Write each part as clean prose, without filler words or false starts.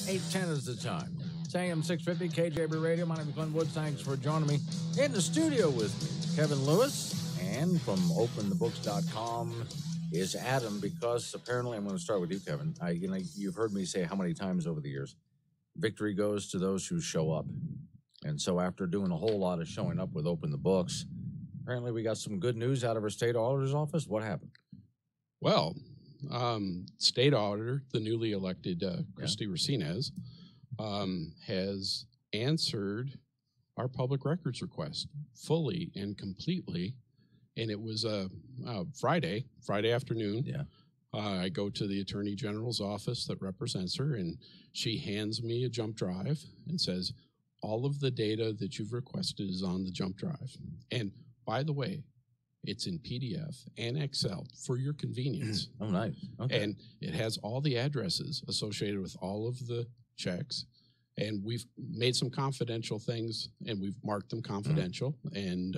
8:10 is the time. It's AM 650 KGAB Radio. My name is Glenn Woods. Thanks for joining me. In the studio with me, Kevin Lewis, and from openthebooks.com is Adam, because apparently I'm going to start with you, Kevin. You've heard me say how many times over the years, victory goes to those who show up. And so after doing a whole lot of showing up with Open the Books, apparently we got some good news out of our state auditor's office. What happened? Well, State Auditor, the newly elected Christy Racinez, has answered our public records request fully and completely. And it was Friday afternoon. Yeah. I go to the Attorney General's office that represents her, and she hands me a jump drive and says, all of the data that you've requested is on the jump drive. And by the way, it's in PDF and Excel for your convenience. Oh, nice. Okay. And it has all the addresses associated with all of the checks. And we've made some confidential things, and we've marked them confidential. And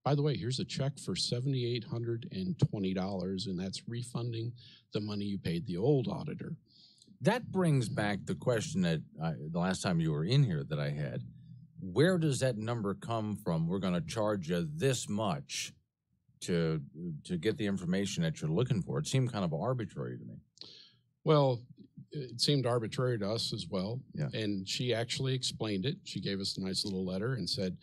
by the way, here's a check for $7,820, and that's refunding the money you paid the old auditor. That brings back the question that the last time you were in here that I had. Where does that number come from? We're going to charge you this much to get the information that you're looking for. It seemed kind of arbitrary to me. Well, it seemed arbitrary to us as well. Yeah. And she actually explained it. She gave us a nice little letter and said,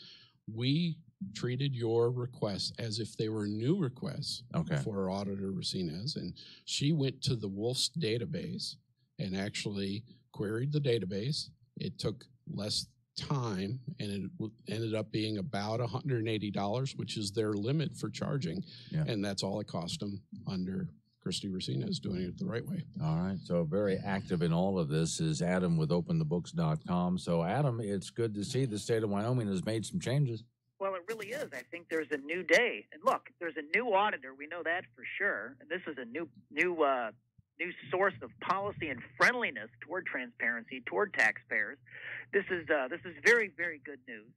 we treated your requests as if they were new requests for Auditor Racinez. And she went to the Wolf's database and actually queried the database. It took less time, and it ended up being about $180, which is their limit for charging. Yeah. And that's all it cost them under Christy Racinez doing it the right way. All right. So very active in all of this is Adam with openthebooks.com. So, Adam, it's good to see the state of Wyoming has made some changes. Well, it really is. I think there's a new day. And look, there's a new auditor. We know that for sure. And this is a new source of policy and friendliness toward transparency, toward taxpayers. This is very, very good news.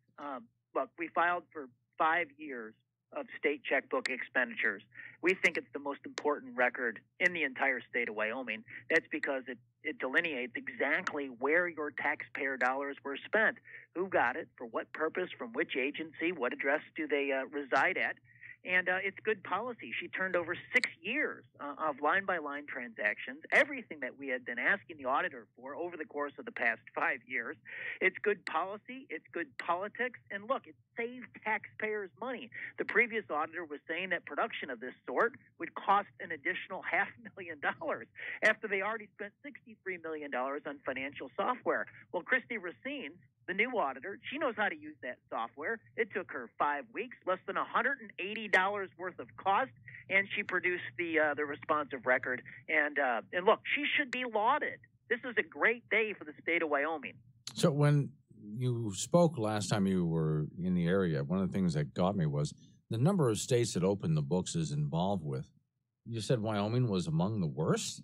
Look, we filed for 5 years of state checkbook expenditures. We think it's the most important record in the entire state of Wyoming. That's because it delineates exactly where your taxpayer dollars were spent, who got it, for what purpose, from which agency, what address do they reside at. And it's good policy. She turned over 6 years of line-by-line transactions, everything that we had been asking the auditor for over the course of the past 5 years. It's good policy. It's good politics. And look, it saved taxpayers money. The previous auditor was saying that production of this sort would cost an additional $500,000 after they already spent $63 million on financial software. Well, Christy Racine, the new auditor, she knows how to use that software. It took her 5 weeks, less than $180 worth of cost, and she produced the responsive record. And look, she should be lauded. This is a great day for the state of Wyoming. So when you spoke last time you were in the area, one of the things that got me was the number of states that Open the Books is involved with. You said Wyoming was among the worst?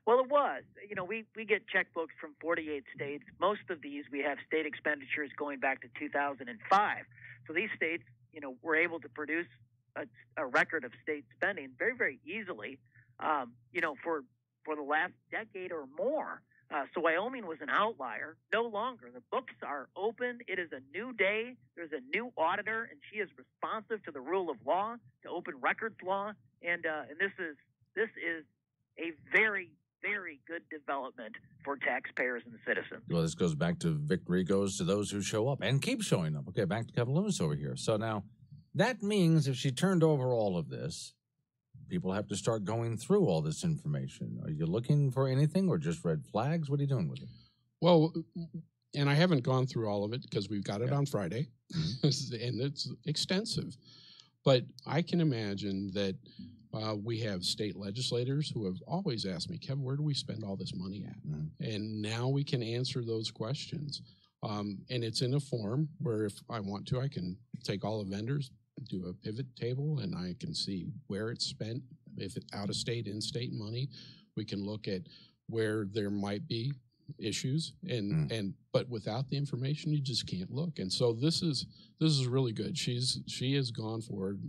Well, it was. You know, we get checkbooks from 48 states. Most of these, we have state expenditures going back to 2005. So these states, you know, were able to produce a record of state spending very, very easily, you know, for the last decade or more. So Wyoming was an outlier. No longer. The books are open. It is a new day. There's a new auditor, and she is responsive to the rule of law, to open records law, and this is a very, very good development for taxpayers and citizens. Well, this goes back to victory goes to those who show up and keep showing up. Okay, back to Kevin Lewis over here. So now that means if she turned over all of this, people have to start going through all this information. Are you looking for anything or just red flags? What are you doing with it? Well, and I haven't gone through all of it because we've got it on Friday, and it's extensive. But I can imagine that we have state legislators who have always asked me, Kevin, where do we spend all this money at? And now we can answer those questions. And it's in a form where if I want to, I can take all the vendors, do a pivot table, and I can see where it's spent. If it's out of state, in state money, we can look at where there might be issues, but without the information, you just can't look. And so this is really good. She has gone forward,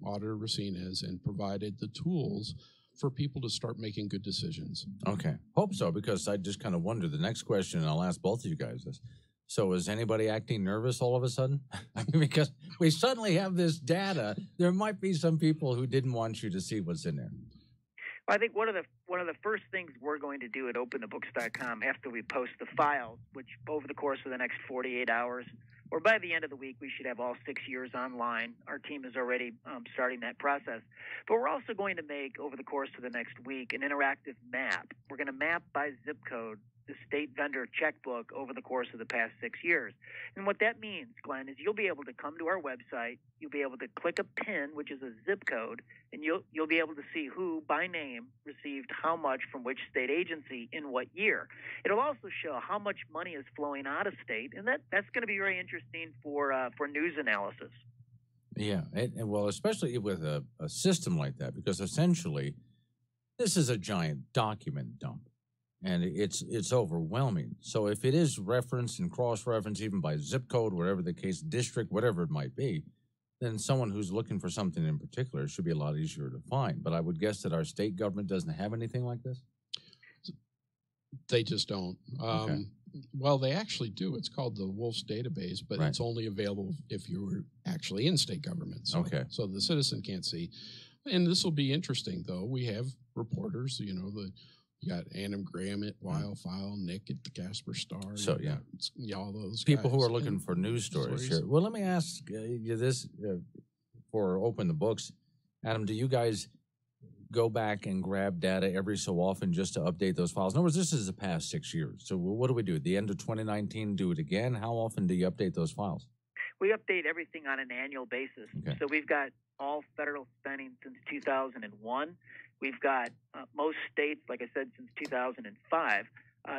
Auditor Racinez, and provided the tools for people to start making good decisions. Okay. Hope so, because I just kind of wonder the next question, and I'll ask both of you guys this. So is anybody acting nervous all of a sudden? I mean, because we suddenly have this data, there might be some people who didn't want you to see what's in there. Well, I think one of the first things we're going to do at openthebooks.com after we post the files, which over the course of the next 48 hours, or by the end of the week, we should have all 6 years online. Our team is already starting that process. But we're also going to make, over the course of the next week, an interactive map. We're going to map by zip code the state vendor checkbook over the course of the past 6 years. And what that means, Glenn, is you'll be able to come to our website, you'll be able to click a pin, which is a zip code, and you'll be able to see who, by name, received how much from which state agency in what year. It'll also show how much money is flowing out of state, and that's going to be very interesting for news analysis. Yeah, and well, especially with a system like that, because essentially this is a giant document dump. And it's overwhelming. So if it is referenced and cross-referenced even by zip code, whatever the case, district, whatever it might be, then someone who's looking for something in particular should be a lot easier to find. But I would guess that our state government doesn't have anything like this? They just don't. Okay. Well, they actually do. It's called the Wolf's database, but it's only available if you were actually in state government. So, so the citizen can't see. And this will be interesting, though. We have reporters, you got Adam Graham at Wildfile, Nick at the Casper Star. So, all those people guys. Who are looking for news stories here. Well, let me ask you this for Open the Books. Adam, do you guys go back and grab data every so often just to update those files? In other words, this is the past 6 years. So what do we do? At the end of 2019, do it again? How often do you update those files? We update everything on an annual basis. Okay. So we've got all federal spending since 2001. We've got most states, like I said, since 2005.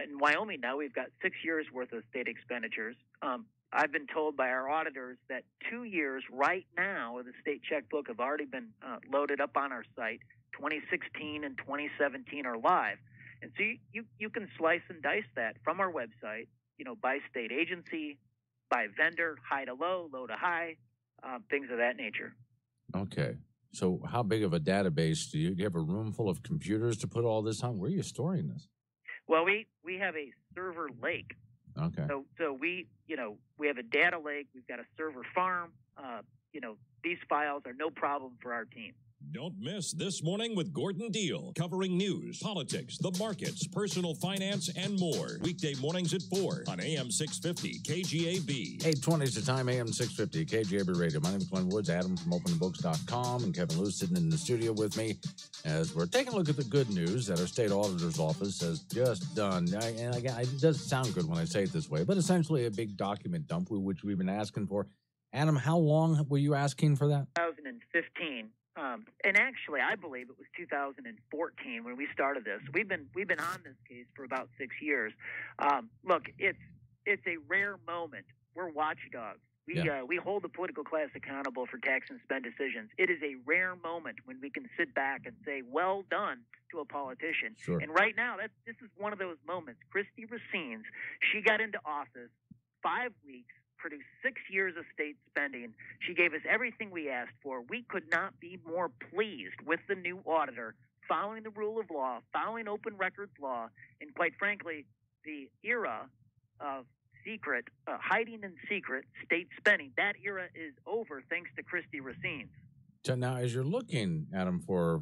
In Wyoming now, we've got 6 years' worth of state expenditures. I've been told by our auditors that 2 years right now of the state checkbook have already been loaded up on our site. 2016 and 2017 are live. And so you can slice and dice that from our website, by state agency, by vendor, high to low, low to high, things of that nature. Okay. So how big of a database do you have a room full of computers to put all this on? Where are you storing this? Well, we have a server lake. Okay. So we have a data lake. We've got a server farm. These files are no problem for our team. Don't miss This Morning with Gordon Deal, covering news, politics, the markets, personal finance, and more. Weekday mornings at 4 on AM 650 KGAB. 8:20 is the time, AM 650 KGAB Radio. My name is Glenn Woods, Adam from openthebooks.com, and Kevin Lewis sitting in the studio with me as we're taking a look at the good news that our state auditor's office has just done. And again, it doesn't sound good when I say it this way, but essentially a big document dump, which we've been asking for. Adam, how long were you asking for that? 2015. And actually, I believe it was 2014 when we started this. We've been on this case for about 6 years. Look, it's a rare moment. We're watchdogs. We hold the political class accountable for tax and spend decisions. It is a rare moment when we can sit back and say, well done to a politician. Sure. And right now, this is one of those moments. Christy Racines, she got into office 5 weeks, produced 6 years of state spending. She gave us everything we asked for. We could not be more pleased with the new auditor, following the rule of law, following open records law, and quite frankly, the era of hiding in secret state spending. That era is over thanks to Christy Racines. So now, as you're looking, Adam, for,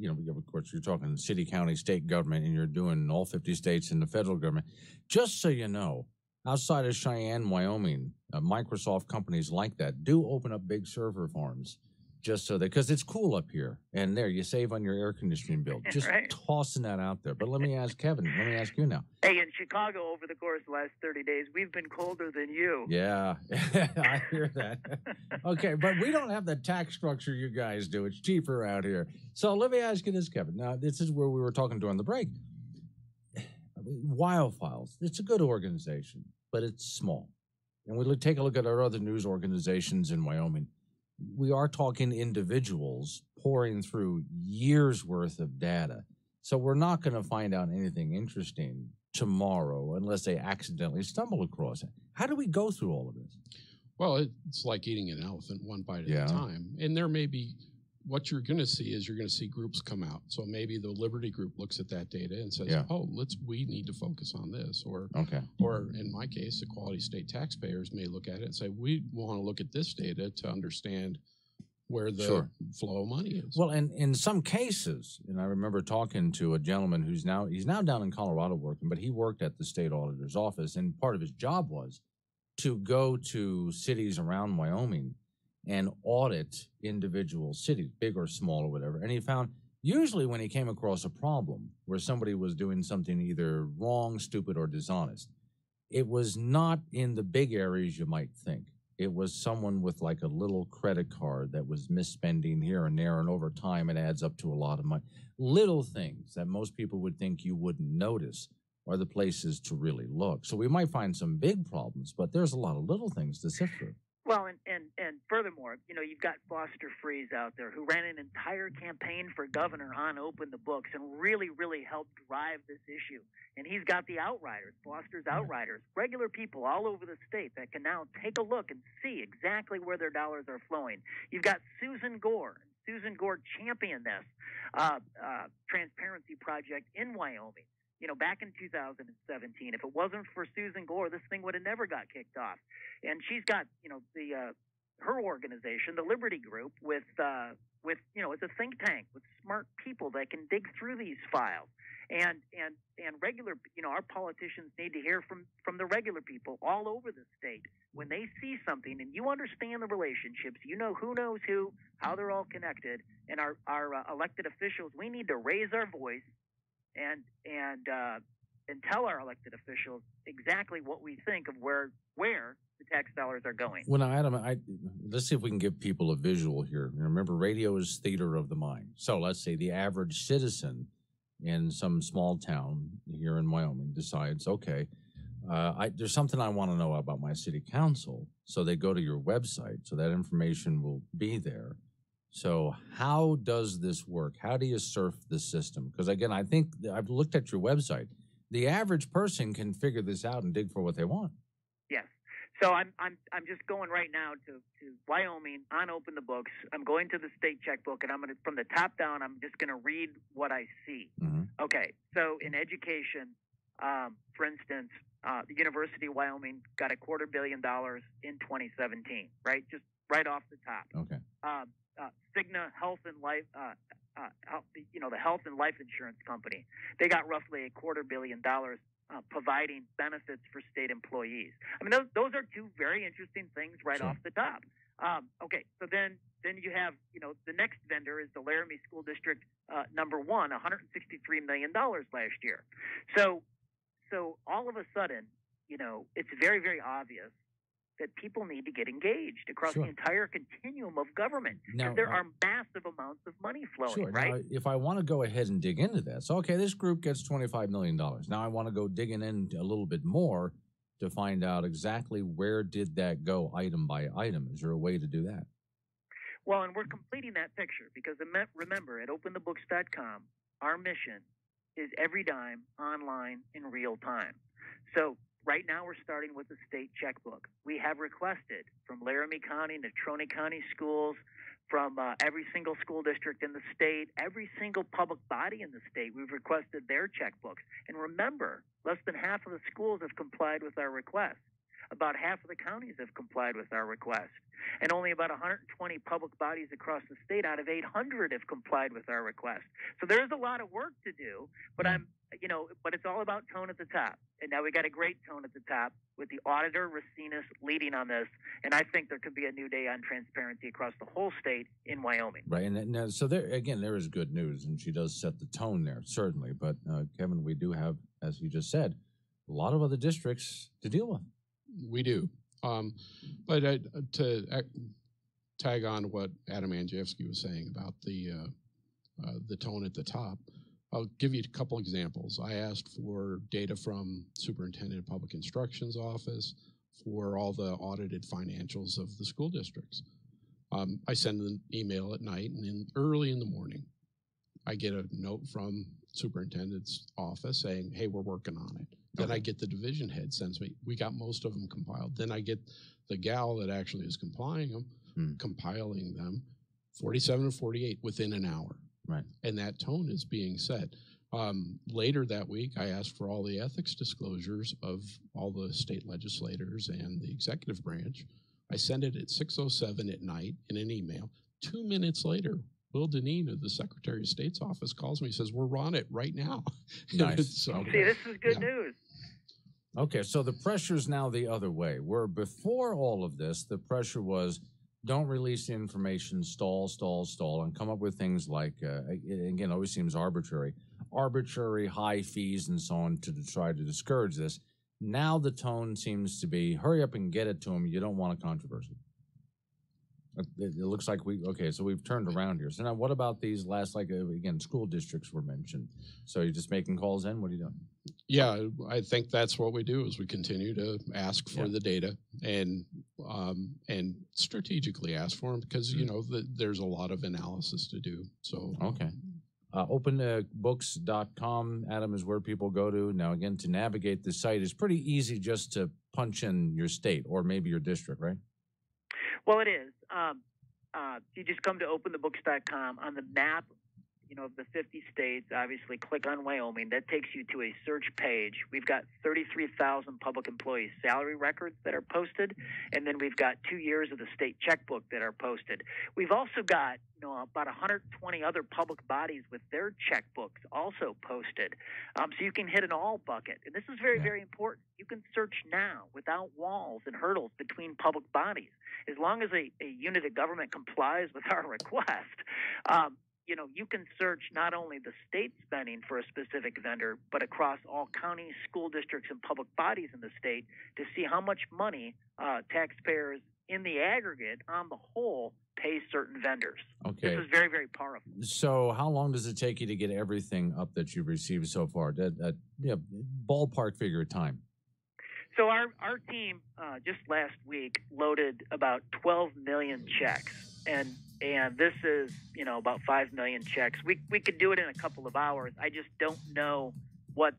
of course, you're talking city, county, state government, and you're doing all 50 states and the federal government, just so you know, outside of Cheyenne, Wyoming, Microsoft companies like that do open up big server farms just so because it's cool up here. And there, you save on your air conditioning bill. Just tossing that out there. But let me ask Kevin, let me ask you now. Hey, in Chicago, over the course of the last 30 days, we've been colder than you. Yeah, I hear that. Okay, but we don't have the tax structure you guys do. It's cheaper out here. So let me ask you this, Kevin. Now, this is where we were talking during the break. Wildfiles, it's a good organization, but it's small. And we take a look at our other news organizations in Wyoming. We are talking individuals pouring through years' worth of data. So we're not going to find out anything interesting tomorrow unless they accidentally stumble across it. How do we go through all of this? Well, it's like eating an elephant one bite at a time. And there may be what you're going to see is you're going to see groups come out. So maybe the Liberty Group looks at that data and says, "Oh, we need to focus on this." Or in my case, Equality State taxpayers may look at it and say, "We want to look at this data to understand where the flow of money is." Well, and in some cases, and I remember talking to a gentleman he's now down in Colorado working, but he worked at the state auditor's office, and part of his job was to go to cities around Wyoming and audit individual cities, big or small or whatever. And he found usually when he came across a problem where somebody was doing something either wrong, stupid, or dishonest, it was not in the big areas you might think. It was someone with like a little credit card that was misspending here and there, and over time it adds up to a lot of money. Little things that most people would think you wouldn't notice are the places to really look. So we might find some big problems, but there's a lot of little things to sift through. Well, and furthermore, you've got Foster Freeze out there who ran an entire campaign for governor on Open the Books and really, really helped drive this issue. And he's got the Outriders, Foster's Outriders, regular people all over the state that can now take a look and see exactly where their dollars are flowing. You've got Susan Gore. Susan Gore championed this transparency project in Wyoming. Back in 2017, if it wasn't for Susan Gore, this thing would have never got kicked off. And she's got, her organization, the Liberty Group, with it's a think tank with smart people that can dig through these files. And regular, our politicians need to hear from the regular people all over the state when they see something, and you understand the relationships, who knows who, how they're all connected, and our elected officials, we need to raise our voice and tell our elected officials exactly what we think of where the tax dollars are going. Well, now, Adam, let's see if we can give people a visual here. Remember, radio is theater of the mind. So let's say the average citizen in some small town here in Wyoming decides, okay, there's something I want to know about my city council. So they go to your website, so that information will be there. So how does this work? How do you surf the system? Because again, I think I've looked at your website. The average person can figure this out and dig for what they want. Yes. So I'm just going right now to Wyoming on Open the Books. I'm going to the state checkbook, and I'm going to, from the top down, I'm just going to read what I see. Mm-hmm. Okay. So in education, for instance, the University of Wyoming got $250 million in 2017, right? Just right off the top. Okay. Cigna Health and Life, the health and life insurance company, they got roughly $250 million providing benefits for state employees. I mean, those are two very interesting things right off the top. Okay, so then you have, the next vendor is the Laramie School District number one, $163 million last year. So all of a sudden, it's very, very obvious that people need to get engaged across the entire continuum of government. Now, and there are massive amounts of money flowing, right? Now, if I want to go ahead and dig into that, so, okay, this group gets $25 million. Now I want to go digging in a little bit more to find out exactly where did that go item by item. Is there a way to do that? Well, and we're completing that picture because remember, at openthebooks.com, our mission is every dime online in real time. So right now, we're starting with the state checkbook. We have requested from Laramie County, Natrona County schools, from every single school district in the state, every single public body in the state, we've requested their checkbooks. And remember, less than half of the schools have complied with our request. About half of the counties have complied with our request. And only about 120 public bodies across the state out of 800 have complied with our request. So there's a lot of work to do, but but it's all about tone at the top. And now we got a great tone at the top with the auditor, Racinas, leading on this. And I think there could be a new day on transparency across the whole state in Wyoming. Right. And so there is good news, and she does set the tone there, certainly. But Kevin, we do have, as you just said, a lot of other districts to deal with. We do. But to tag on what Adam Andrzejewski was saying about the tone at the top, I'll give you a couple examples. I asked for data from Superintendent of Public Instruction's office for all the audited financials of the school districts. I send an email at night, and then early in the morning, I get a note from Superintendent's office saying, hey, we're working on it. Then I get the division head sends me, we got most of them compiled. Then I get the gal that actually is compiling them, 47 and 48 within an hour. Right. And that tone is being set. Later that week, I asked for all the ethics disclosures of all the state legislators and the executive branch. I sent it at 6:07 at night in an email. 2 minutes later, Will Deneen of the Secretary of State's office calls me and says, we're on it right now. Nice. So, See, this is good news. Okay, so the pressure's now the other way. Where before all of this, the pressure was don't release the information, stall, and come up with things like, again, it always seems arbitrary high fees and so on to try to discourage this. Now the tone seems to be, hurry up and get it to them. You don't want a controversy. It looks like so we've turned around here. So now what about these last, again, school districts were mentioned. So you're just making calls in? What are you doing? Yeah, I think that's what we do is we continue to ask for the data and strategically ask for them because, there's a lot of analysis to do. So, okay. Openbooks.com, Adam, is where people go to. Now, again, to navigate the site is pretty easy just to punch in your state or maybe your district, right? Well, it is. You just come to openthebooks.com. On the map, of the 50 states, obviously click on Wyoming. That takes you to a search page. We've got 33,000 public employees' salary records that are posted, and then we've got 2 years of the state checkbook that are posted. We've also got about 120 other public bodies with their checkbooks also posted. So you can hit an all bucket. And this is very, very important. You can search now without walls and hurdles between public bodies. As long as a unit of government complies with our request, you can search not only the state spending for a specific vendor, but across all counties, school districts, and public bodies in the state to see how much money taxpayers in the aggregate, on the whole, pay certain vendors. Okay. This is very, very powerful. So how long does it take you to get everything up that you've received so far? Ballpark figure of time. So our team just last week loaded about 12 million checks, and this is about 5 million checks. We could do it in a couple of hours. I just don't know what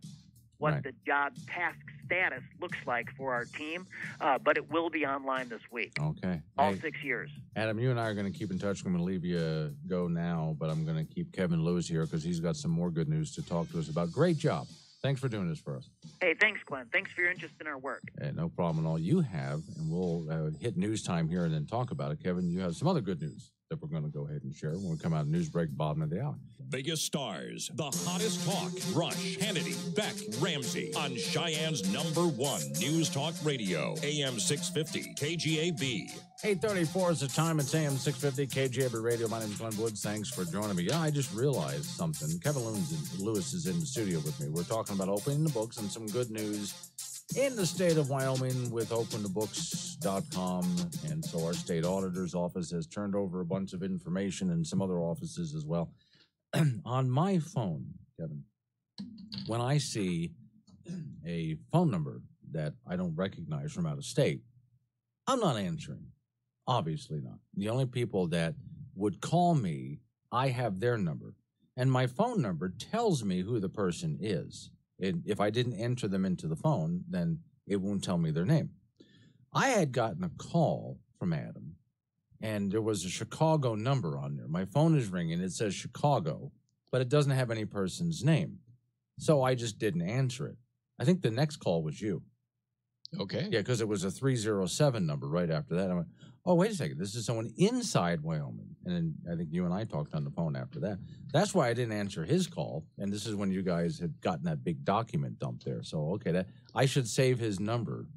the job task status looks like for our team, but it will be online this week. Okay. All 6 years. Adam, you and I are going to keep in touch. I'm going to leave you go now, but I'm going to keep Kevin Lewis here because he's got some more good news to talk to us about. Great job. Thanks for doing this for us. Hey, thanks, Glenn. Thanks for your interest in our work. No problem at all. You have, and we'll hit news time here and then talk about it. Kevin, you have some other good news that we're going to go ahead and share when we come out of news break, bottom of the hour. Biggest stars, the hottest talk, Rush, Hannity, Beck, Ramsey on Cheyenne's #1 News Talk Radio, AM 650, KGAB. 8:34 is the time. It's AM 650, KGAB Radio. My name is Glenn Woods. Thanks for joining me. I just realized something. Kevin Lewis is in the studio with me. We're talking about opening the books and some good news in the state of Wyoming with openthebooks.com. And so our state auditor's office has turned over a bunch of information and some other offices as well. On my phone, Kevin, when I see a phone number that I don't recognize from out of state, I'm not answering. Obviously not. The only people that would call me, I have their number. And my phone number tells me who the person is. If I didn't enter them into the phone, then it won't tell me their name. I had gotten a call from Adam, and there was a Chicago number on there. My phone is ringing. It says Chicago, but it doesn't have any person's name. So I just didn't answer it. I think the next call was you. Okay. Yeah, because it was a 307 number right after that. I went, oh, wait a second. This is someone inside Wyoming. And then I think you and I talked on the phone after that. That's why I didn't answer his call. And this is when you guys had gotten that big document dump there. So, okay, I should save his number,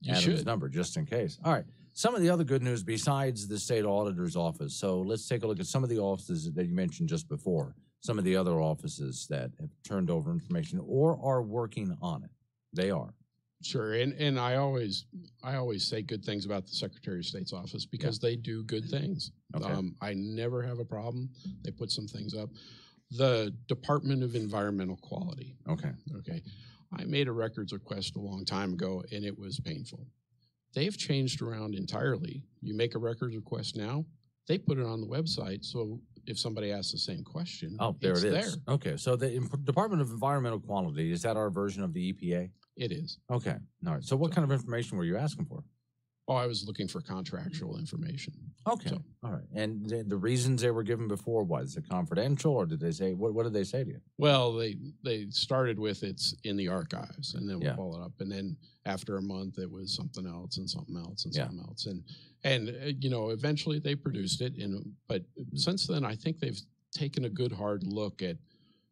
Adam's number, just in case. All right. Some of the other good news besides the state auditor's office. So let's take a look at some of the offices that you mentioned just before. Some of the other offices that have turned over information or are working on it. They are. Sure, and I always say good things about the Secretary of State's office because they do good things. Okay. I never have a problem. They put some things up. The Department of Environmental Quality. Okay. I made a records request a long time ago, and it was painful. They've changed around entirely. You make a records request now, they put it on the website, so if somebody asks the same question, there it's it is. there. Okay, so the Department of Environmental Quality, is that our version of the EPA? It is. Okay. All right. So what kind of information were you asking for? Oh, I was looking for contractual information. Okay. So- All right. And the reasons they were given before, was it confidential, or did they say, what did they say to you? Well, they started with it's in the archives, and then we'll Yeah. pull it up, and then after a month it was something else and something else and Yeah. something else, and eventually they produced it. But since then, I think they've taken a good hard look at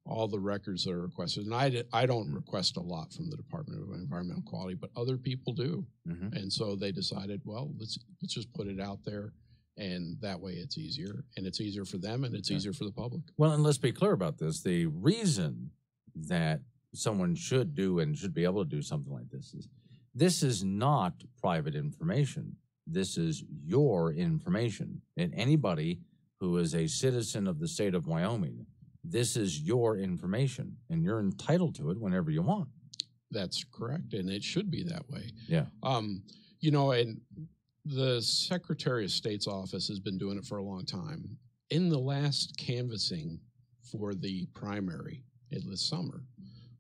all the records that are requested. And I don't request a lot from the Department of Environmental Quality, but other people do. Mm-hmm. And so they decided, well, let's just put it out there, and that way it's easier, and it's easier for them, and it's easier for the public. Well, and let's be clear about this. The reason that someone should do and should be able to do something like this is not private information. This is your information. And anybody who is a citizen of the state of Wyoming, this is your information, and you're entitled to it whenever you want. That's correct, and it should be that way. Yeah. And the Secretary of State's office has been doing it for a long time. In the last canvassing for the primary this summer,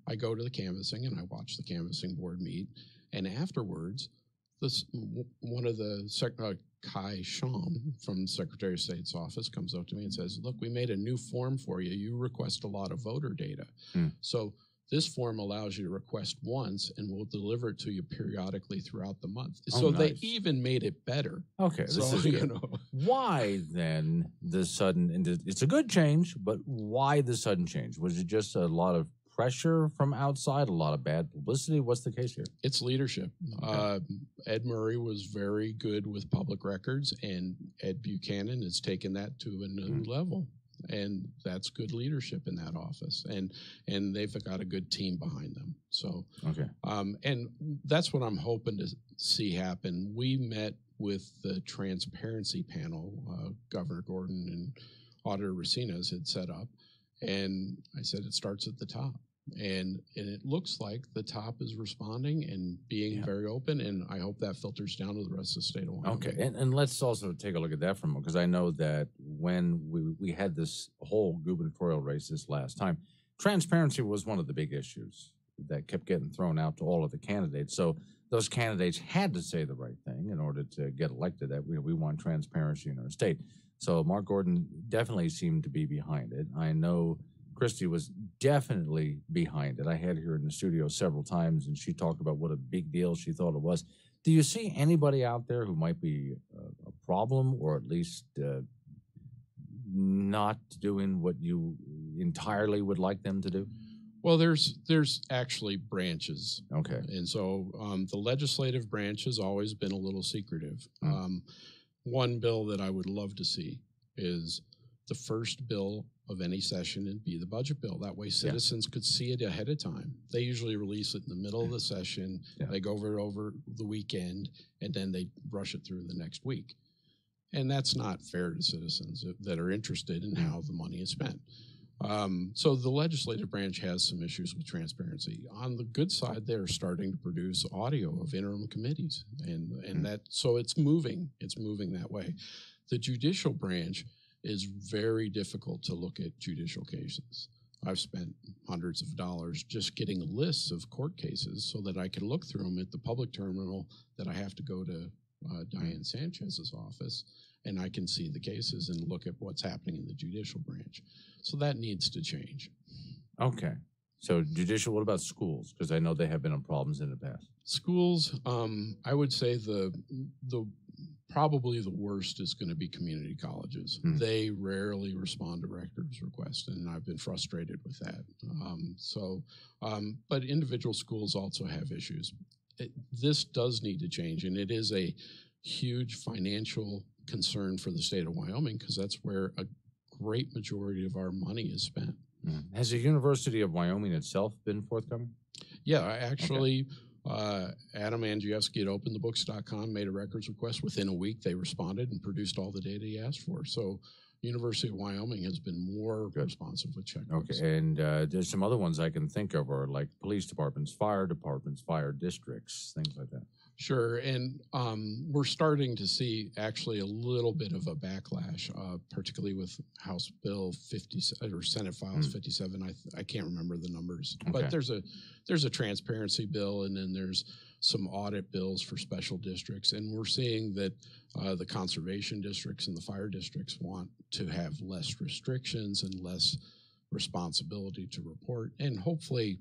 I go to the canvassing and I watch the canvassing board meet, and afterwards, one of the Kai Sham from the Secretary of State's office comes up to me and says, "Look, we made a new form for you. You request a lot of voter data. So this form allows you to request once, and we'll deliver it to you periodically throughout the month." So nice. they even made it better. Okay. So, This is good. Why then the sudden, and it's a good change, but why the sudden change? Was it just a lot of pressure from outside, a lot of bad publicity? What's the case here? It's leadership. Okay. Ed Murray was very good with public records, and Ed Buchanan has taken that to a new level. And that's good leadership in that office. And they've got a good team behind them. So, Okay. and that's what I'm hoping to see happen. We met with the transparency panel, Governor Gordon and Auditor Racinas had set up. And I said, it starts at the top. And it looks like the top is responding and being very open, and I hope that filters down to the rest of the state of Wyoming. Okay, and let's also take a look at that for a moment, because I know that when we had this whole gubernatorial race this last time, transparency was one of the big issues that kept getting thrown out to all of the candidates. So those candidates had to say the right thing in order to get elected, that we want transparency in our state. So Mark Gordon definitely seemed to be behind it. I know Christy was definitely behind it. I had her in the studio several times, and she talked about what a big deal she thought it was. Do you see anybody out there who might be a problem, or at least not doing what you entirely would like them to do? Well, there's actually branches. Okay. And so the legislative branch has always been a little secretive. One bill that I would love to see is the first bill of any session and be the budget bill. That way citizens could see it ahead of time. They usually release it in the middle of the session. They go over the weekend, and then they rush it through the next week. And that's not fair to citizens that are interested in how the money is spent. So the legislative branch has some issues with transparency. On the good side, they're starting to produce audio of interim committees, and that, so it's moving that way. The judicial branch is very difficult to look at judicial cases. I've spent hundreds of dollars just getting lists of court cases so that I can look through them at the public terminal that I have to go to Diane Sanchez's office, and I can see the cases and look at what's happening in the judicial branch. So that needs to change. Okay. So judicial, what about schools? Because I know they have been in problems in the past. Schools, I would say the probably the worst is going to be community colleges. They rarely respond to records requests, and I've been frustrated with that. But individual schools also have issues. This does need to change, and it is a huge financial concern for the state of Wyoming, because that's where a great majority of our money is spent. Has the University of Wyoming itself been forthcoming? Yeah, I actually, Adam Andrzejewski at openthebooks.com made a records request. Within a week, they responded and produced all the data he asked for. So University of Wyoming has been more responsive with checkbooks. Okay, and there's some other ones I can think of, are like police departments, fire districts, things like that. Sure, and we're starting to see actually a little bit of a backlash, particularly with House Bill 50 or Senate Files 57. I can't remember the numbers, but there's a transparency bill, and then there's some audit bills for special districts, and we're seeing that the conservation districts and the fire districts want to have less restrictions and less responsibility to report, and hopefully,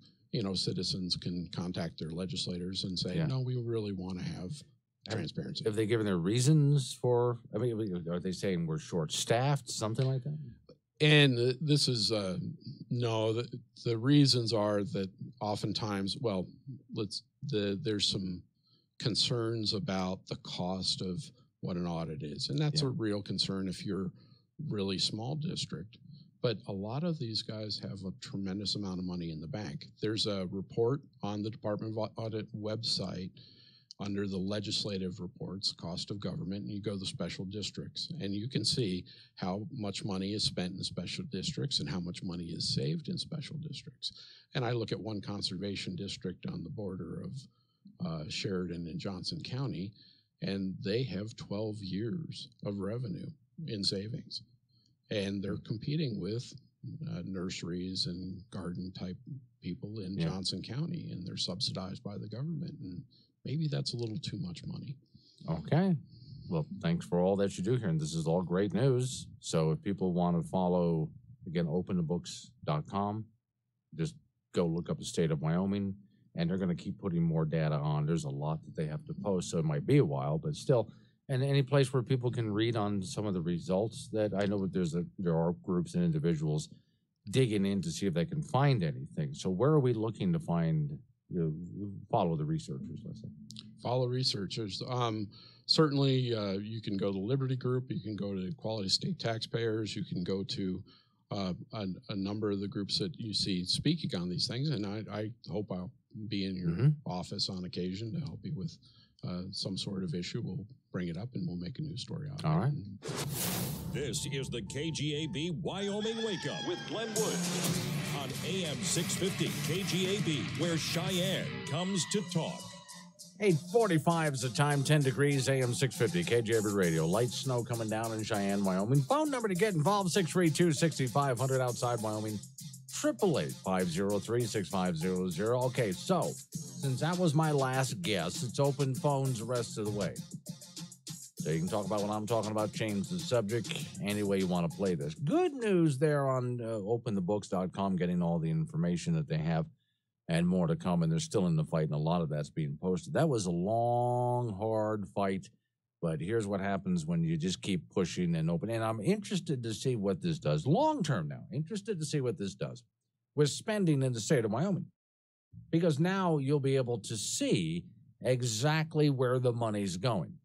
citizens can contact their legislators and say, no, we really want to have transparency. Have they given their reasons for, are they saying we're short-staffed, something like that? And this is, no, the reasons are that oftentimes, there's some concerns about the cost of what an audit is. And that's a real concern if you're really small district. But a lot of these guys have a tremendous amount of money in the bank. There's a report on the Department of Audit website under the legislative reports, cost of government, and you go to the special districts, and you can see how much money is spent in special districts and how much money is saved in special districts. And I look at one conservation district on the border of Sheridan and Johnson County, and they have 12 years of revenue in savings. And they're competing with nurseries and garden type people in Johnson County, and they're subsidized by the government. And maybe that's a little too much money. Okay. Well, thanks for all that you do here. And this is all great news. So if people want to follow, again, openthebooks.com, just go look up the state of Wyoming, and they're going to keep putting more data on. There's a lot that they have to post, so it might be a while, but still. And any place where people can read on some of the results that I know that there are groups and individuals digging in to see if they can find anything. So where are we looking to find, follow the researchers, let's say? Follow researchers. Certainly, you can go to Liberty Group. You can go to Equality State Taxpayers. You can go to a number of the groups that you see speaking on these things. And I hope I'll be in your office on occasion to help you with some sort of issue. We'll bring it up and we'll make a news story out of it. All right. This is the KGAB Wyoming Wake Up with Glenn Wood on AM 650 KGAB, where Cheyenne comes to talk. 8:45 is the time, 10 degrees, AM 650, KGAB Radio. Light snow coming down in Cheyenne, Wyoming. Phone number to get involved, 632-6500 outside Wyoming, 888-503-6500. Okay, so since that was my last guess, it's open phones the rest of the way. So you can talk about what I'm talking about, change the subject, any way you want to play this. Good news there on openthebooks.com, getting all the information that they have and more to come, and they're still in the fight, and a lot of that's being posted. That was a long, hard fight, but here's what happens when you just keep pushing and open. And I'm interested to see what this does, long-term now, interested to see what this does with spending in the state of Wyoming, because now you'll be able to see exactly where the money's going.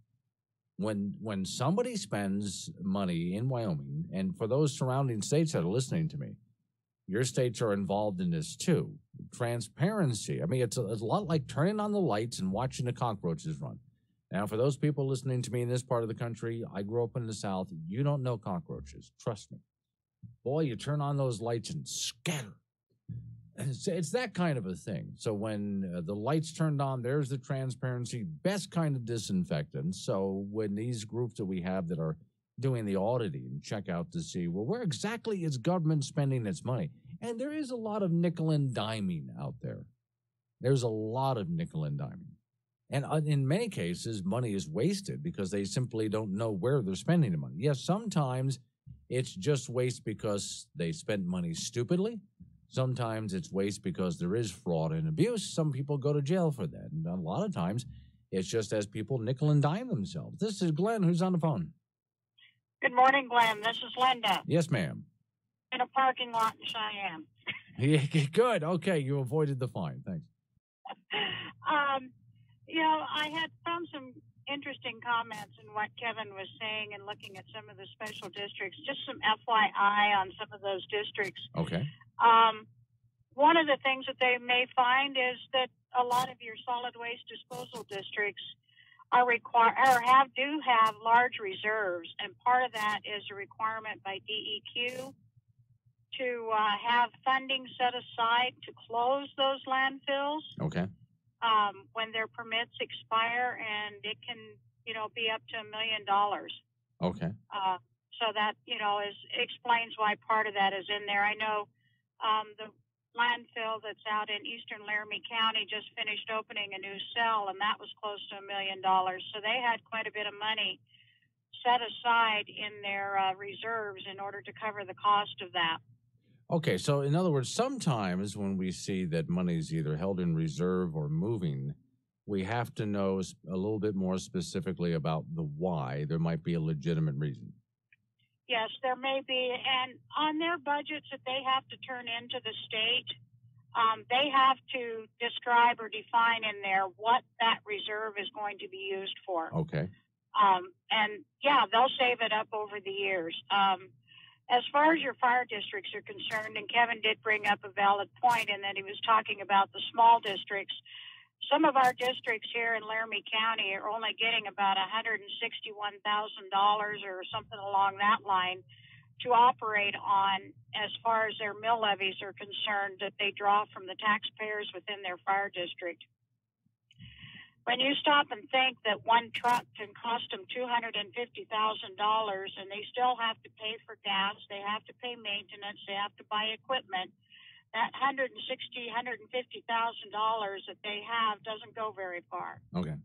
When somebody spends money in Wyoming, and for those surrounding states that are listening to me, your states are involved in this too. Transparency. I mean, it's a lot like turning on the lights and watching the cockroaches run. Now, for those people listening to me in this part of the country, I grew up in the South. You don't know cockroaches. Trust me. Boy, you turn on those lights and scatter. It's that kind of a thing. So when the lights turned on, there's the transparency, best kind of disinfectant. So when these groups that we have that are doing the auditing check out to see, well, where exactly is government spending its money? And there is a lot of nickel and diming out there. There's a lot of nickel and diming. And in many cases, money is wasted because they simply don't know where they're spending the money. Yes, sometimes it's just waste because they spent money stupidly. Sometimes it's waste because there is fraud and abuse. Some people go to jail for that. And a lot of times, it's just as people nickel and dime themselves. This is Glenn, who's on the phone. Good morning, Glenn. This is Linda. Yes, ma'am. In a parking lot in Cheyenne. Yeah, good. Okay, you avoided the fine. Thanks. I had found some interesting comments in what Kevin was saying and looking at some of the special districts. Just some FYI on some of those districts. Okay. One of the things that they may find is that a lot of your solid waste disposal districts are do have large reserves, and part of that is a requirement by DEQ to have funding set aside to close those landfills. Okay. When their permits expire, and it can, be up to $1 million. Okay. So that, explains why part of that is in there. I know landfill that's out in eastern Laramie County just finished opening a new cell, and that was close to $1 million. So they had quite a bit of money set aside in their reserves in order to cover the cost of that. Okay, so in other words, sometimes when we see that money is either held in reserve or moving, we have to know a little bit more specifically about the why. There might be a legitimate reason. Yes, there may be. And on their budgets that they have to turn into the state, they have to describe or define in there what that reserve is going to be used for. Okay. And yeah, they'll save it up over the years. As far as your fire districts are concerned, and Kevin did bring up a valid point in that he was talking about the small districts. Some of our districts here in Laramie County are only getting about $161,000 or something along that line to operate on as far as their mill levies are concerned that they draw from the taxpayers within their fire district. When you stop and think that one truck can cost them $250,000 and they still have to pay for gas, they have to pay maintenance, they have to buy equipment, that $150,000 that they have doesn't go very far. Okay.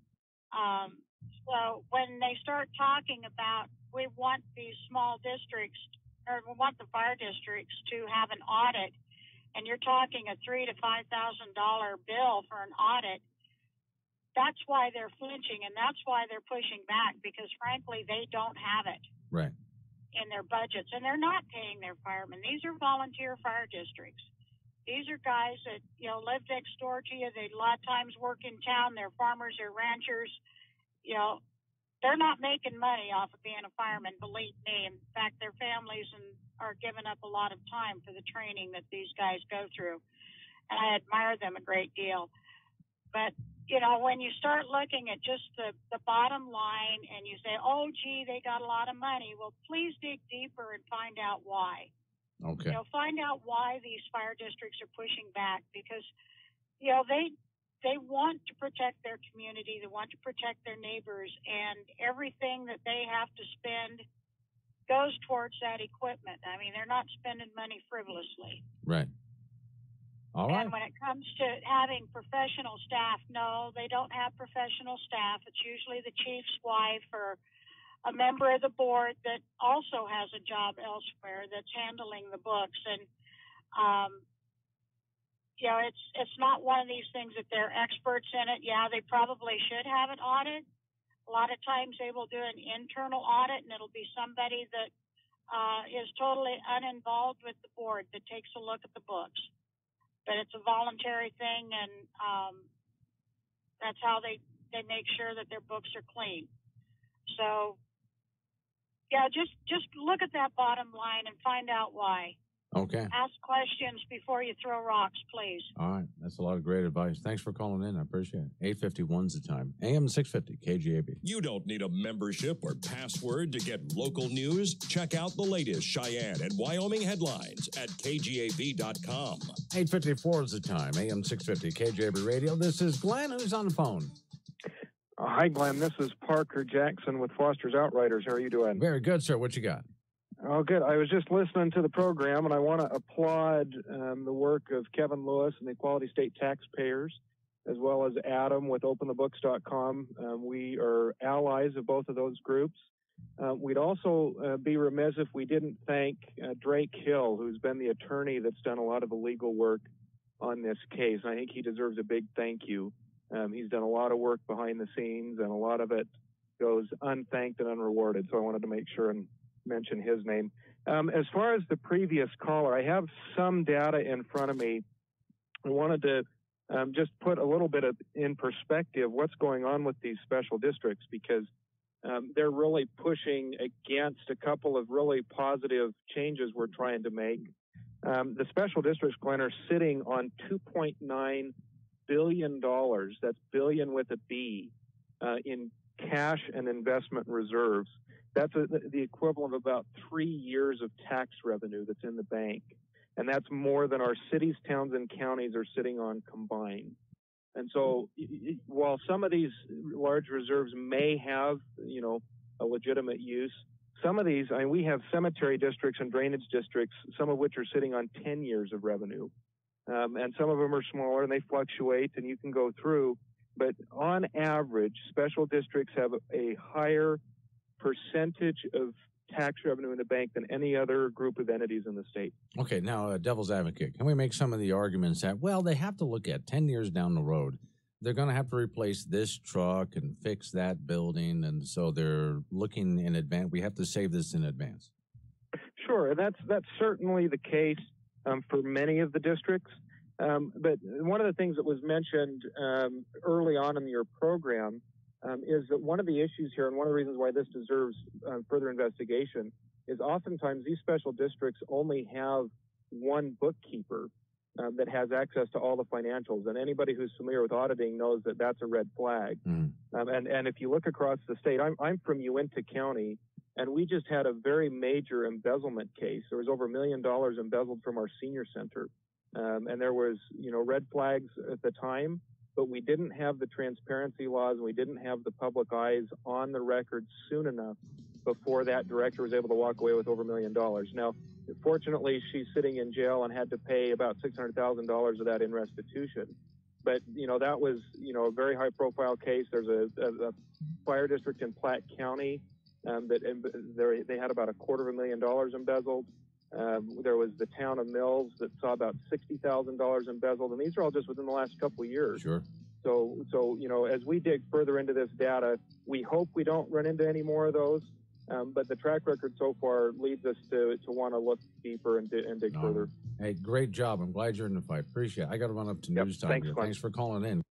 So when they start talking about we want these small districts, or we want the fire districts to have an audit, and you're talking a $3,000 to $5,000 bill for an audit, that's why they're flinching, and that's why they're pushing back, because frankly they don't have it Right. in their budgets, and they're not paying their firemen. These are volunteer fire districts. These are guys that, live next door to you. They a lot of times work in town. They're farmers, they're ranchers. They're not making money off of being a fireman, believe me. In fact, their families are giving up a lot of time for the training that these guys go through. And I admire them a great deal. But, when you start looking at just the bottom line and you say, oh, gee, they got a lot of money, well, please dig deeper and find out why. Okay. Find out why these fire districts are pushing back, because, they want to protect their community, they want to protect their neighbors, and everything that they have to spend goes towards that equipment. I mean, they're not spending money frivolously. Right. All right. And when it comes to having professional staff, no, they don't have professional staff. It's usually the chief's wife or a member of the board that also has a job elsewhere that's handling the books. And, it's not one of these things that they're experts in it. Yeah, they probably should have an audit. A lot of times they will do an internal audit, and it'll be somebody that is totally uninvolved with the board that takes a look at the books. But it's a voluntary thing, and that's how they make sure that their books are clean. So, yeah, just look at that bottom line and find out why. Okay. Ask questions before you throw rocks, please. All right. That's a lot of great advice. Thanks for calling in. I appreciate it. 8:51's the time. AM 650, KGAB. You don't need a membership or password to get local news. Check out the latest Cheyenne and Wyoming headlines at KGAB.com. 8:54 is the time. AM 650, KGAB Radio. This is Glenn, who's on the phone. Hi, Glenn. This is Parker Jackson with Foster's Outriders. How are you doing? Very good, sir. What you got? Oh, good. I was just listening to the program, and I want to applaud the work of Kevin Lewis and the Equality State Taxpayers, as well as Adam with OpenTheBooks.com. We are allies of both of those groups. We'd also be remiss if we didn't thank Drake Hill, who's been the attorney that's done a lot of the legal work on this case. I think he deserves a big thank you. He's done a lot of work behind the scenes, and a lot of it goes unthanked and unrewarded, so I wanted to make sure and mention his name. As far as the previous caller, I have some data in front of me. I wanted to just put a little bit in perspective what's going on with these special districts, because they're really pushing against a couple of really positive changes we're trying to make. The special districts, Glenn, are sitting on $2.9 billion, that's billion with a B, in cash and investment reserves. That's the equivalent of about 3 years of tax revenue that's in the bank. And that's more than our cities, towns, and counties are sitting on combined. And so while some of these large reserves may have, a legitimate use, some of these, we have cemetery districts and drainage districts, some of which are sitting on 10 years of revenue. and some of them are smaller and they fluctuate and you can go through. But on average, special districts have a higher percentage of tax revenue in the bank than any other group of entities in the state. Okay, now, devil's advocate, can we make some of the arguments that, well, they have to look at 10 years down the road, they're going to have to replace this truck and fix that building, and so they're looking in advance. We have to save this in advance. Sure, and that's certainly the case for many of the districts. But one of the things that was mentioned early on in your program is that one of the issues here, and one of the reasons why this deserves further investigation, is oftentimes these special districts only have one bookkeeper that has access to all the financials. And anybody who's familiar with auditing knows that that's a red flag. And if you look across the state, I'm from Uinta County, and we just had a very major embezzlement case. There was over $1 million embezzled from our senior center. And there was, red flags at the time, but we didn't have the transparency laws, and we didn't have the public eyes on the record soon enough before that director was able to walk away with over $1 million. Now, fortunately, she's sitting in jail and had to pay about $600,000 of that in restitution. But, that was, a very high-profile case. There's a fire district in Platte County that they had about $250,000 embezzled. There was the town of Mills that saw about $60,000 embezzled, and these are all just within the last couple of years. Sure. So as we dig further into this data, we hope we don't run into any more of those. But the track record so far leads us to want to look deeper and dig further. Hey, great job. I'm glad you're in the fight. Appreciate it. I got to run up to news time. Thanks for calling in.